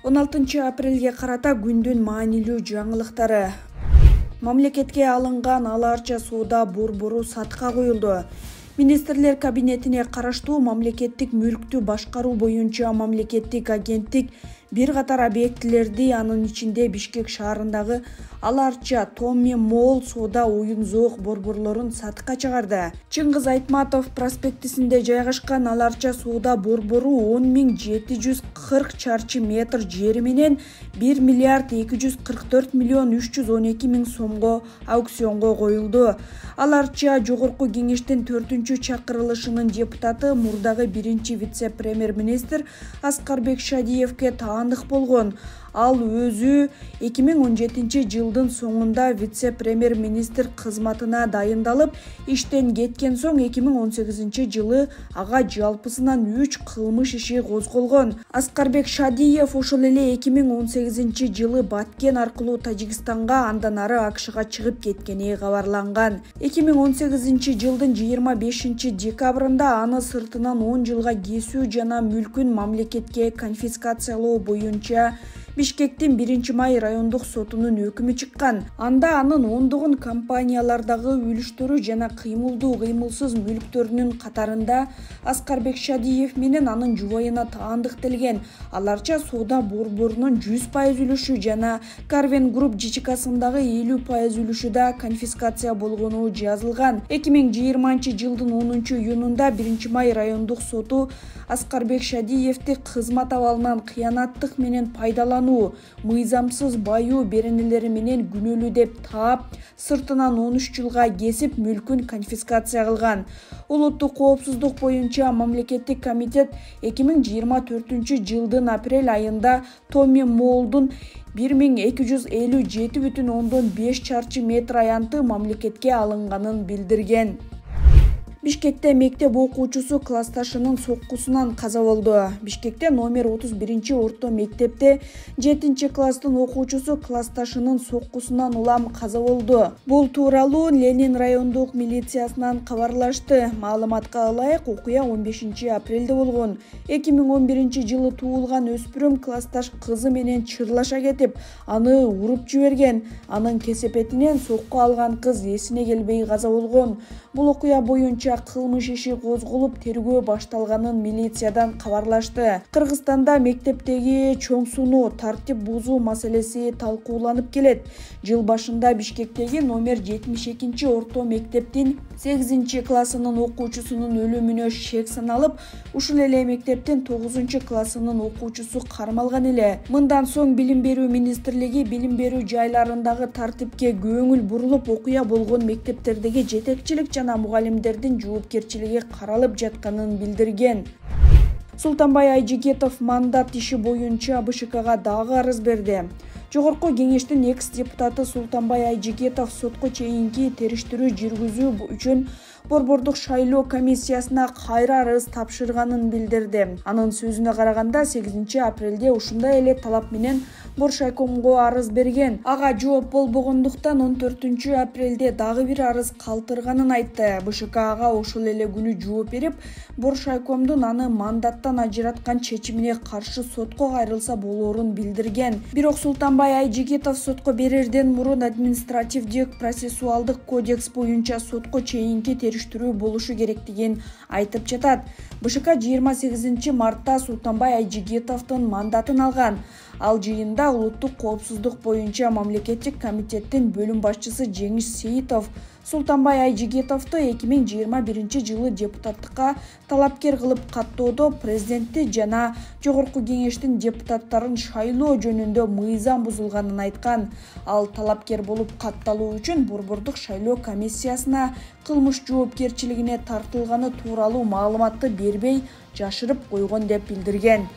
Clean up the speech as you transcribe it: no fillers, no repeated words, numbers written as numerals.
16 апрелге карата күндүн маанилүү жаңылыктары. Мамлекетке алынган аларча соода борбору сатка коюлду. Министрлер кабинетине караштуу мамлекеттик мүлктү башкаруу боюнча мамлекеттик агенттик бир катар объектилерди, анын ичинде Бишкек шаарындагы аларча Томми Молл соода оюн-зоок борборлорун сатыкка чыгарды. Чыңгыз Айтматов проспектисинде жайгашкан аларча соода борбору 10.740 чарчы метр жери менен 1 миллиард 244 миллион 312 миң сомго аукционго коюлду. Аларча Жогорку кеңештин 4-чакырылышынын депутаты, мурдагы 1 вице-премьер-министр Аскарбек Шадиевке таандык болгон. Ал өзү 2017-жылдын соңунда вице-премьер-министр кызматына дайындалып, иштен кеткен соң 2018-жылы ага жалпысынан 3 кылмыш иши козголгон. Аскарбек Шадиев ошол эле 2018-жылы Баткен аркылуу Тажикстанга, андан ары АКШга чыгып кеткени кабарланган. 2018-жылдын 25-декабрында аны сыртынан 10 жылга кесүү жана мүлкүн мамлекетке конфискациялоо боюнча Бишкектин 1-май райондук сотунун өкүмү чыккан. Анда анын ондогон компаниялардагы үлүштөрү жана кыймылдуу кыймылсыз мүлктөрүнүн катарында Аскарбек Шадиев менен анын жубайына таандыктелген аларча соода борборунун 100% үлүшү жана Карвен Групп ЖЧКсындагы 50% үлүшү да конфискация болгону жазылган. 2020-жылдын 10-июнунда 1-май райондук соту Аскарбек Шадиевти кызмат абалынан кыянаттык менен пайдалануу, мыйзамсыз баюу беренелери менен күнөөлүү деп таап, сыртынан 13 жылга кесип, мүлкүн конфискация кылган. Улуттук коопсуздук боюнча мамлекеттик комитет 2024-жылдын апрель айында Томми Моллдун 1257,5 чарчы метр аянты мамлекетке алынганын билдирген. Бишкекте мектеп окуучусу классташынын соккусунан каза болду. Бишкекте номер 31 орто мектепте 7-класстын окуучусу классташынын соккусунан улам каза болду. Бул тууралуу Ленин райондук милициясынан кабарлашты. Маалыматка ылайык, окуя 15 апрелде болгон. 2011-жылы туулган өспүрүм классташ кызы менен чырлаша кетип, аны уруп жиберген. Анын кесепетинен сокку алган кыз эсине келбей каза болгон. Бул окуя боюнча кылмыш иши козголуп, тергөө башталганын милициядан кабарлашты. Кыргызстанда мектептеги чоң суноо, тартип бузуу маселеси талкууланып келет. Жыл башында Бишкектеги номер 72 орто мектептин 8-классынын окуучусунун өлүмүнө шек саналып, ушул эле мектептин 9-классынын окуучусу кармалган эле. Мындан соң Билим берүү министрлиги билим берүү жайларындагы тартипке көңүл бурулуп, окуя болгон мектептердеги жетекчилик жана мугалимдердин жоопкерчилиги каралып жатканын билдирген. Султанбай Айжигитов мандат иши боюнча БШКга дагы арыз берди. Жогорку кеңештин экс-депутаты Султанбай Айжигитов сотко чейинки териштирүү жүргүзүү үчүн борбордук шайлоо комиссиясына кайра арыз тапшырганын билдирди. Анын сөзүнө караганда 8 апрелде ушундай эле талап менен Боршайкомго арыз берген. Ага жооп болбогондуктан 14 апрелде дагы бир арыз калтырганын айтты. БШК ага ошол эле күнү жооп берип, Боршайкомдун аны мандаттан ажыраткан чечимине каршы сотко кайрылса болоорун билдирген. Бирок Султанбай Айжигитов сотко берерден мурун административдик процессуалдык кодекс боюнча сотко чейинки териштирүү болушу керектигин айтып жатат. БШК 28 мартта Султанбай Айжигитовдун мандатын алган. Ал жыйында улуттук коопсуздук боюнча мамлекеттик комитеттин бөлүм башчысы Жеңиш Сейитов Султанбай Айжигитовду 2021-жылы депутаттыкка талапкер кылып каттоодо президентти жана Жогорку кеңештин депутаттарын шайлоо жөнүндө мыйзам бузулганын айткан. Ал талапкер болуп катталуу үчүн борбордук шайлоо комиссиясына кылмыш жоопкерчилигине тартылганы тууралуу маалыматты бербей, жашырып койгон деп билдирген.